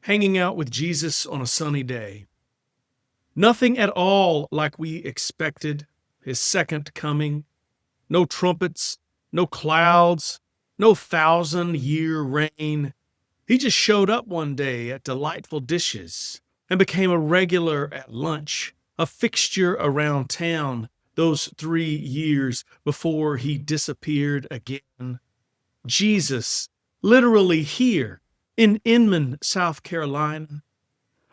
hanging out with Jesus on a sunny day. Nothing at all like we expected, his second coming. No trumpets, no clouds, no 1,000-year reign. He just showed up one day at delightful dishes and became a regular at lunch, a fixture around town those 3 years before he disappeared again. Jesus, literally here in Inman, South Carolina.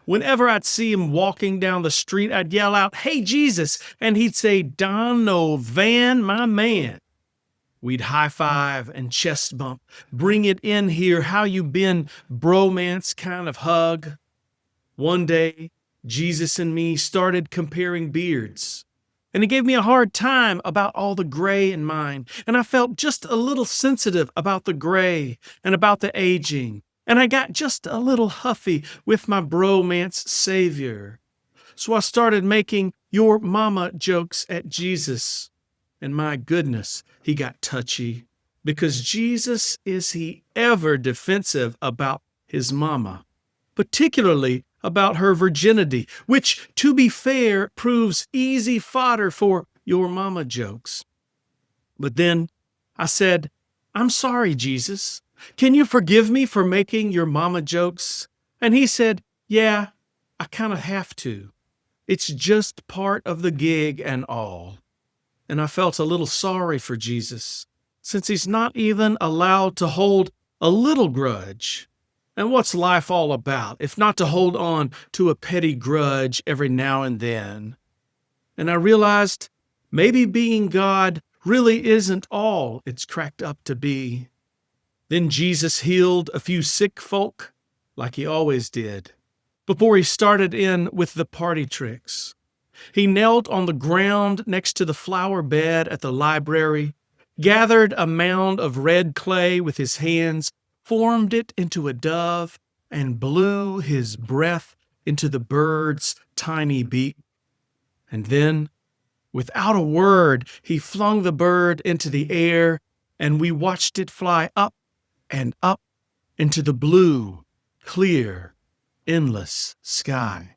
Whenever I'd see him walking down the street, I'd yell out, "Hey, Jesus!" And he'd say, "Donovan, my man." We'd high five and chest bump, bring it in here, how you been, bromance kind of hug. One day, Jesus and me started comparing beards. And he gave me a hard time about all the gray in mine. And I felt just a little sensitive about the gray and about the aging. And I got just a little huffy with my bromance savior. So I started making your mama jokes at Jesus. And my goodness, he got touchy. Because Jesus, is he ever defensive about his mama? Particularly about her virginity, which, to be fair, proves easy fodder for your mama jokes. But then I said, "I'm sorry, Jesus. Can you forgive me for making your mama jokes?" And he said, "Yeah, I kind of have to. It's just part of the gig and all." And I felt a little sorry for Jesus, since he's not even allowed to hold a little grudge. And what's life all about, if not to hold on to a petty grudge every now and then? And I realized maybe being God really isn't all it's cracked up to be. Then Jesus healed a few sick folk, like he always did, before he started in with the party tricks. He knelt on the ground next to the flower bed at the library, gathered a mound of red clay with his hands, formed it into a dove, and blew his breath into the bird's tiny beak. And then, without a word, he flung the bird into the air, and we watched it fly up and up into the blue, clear, endless sky.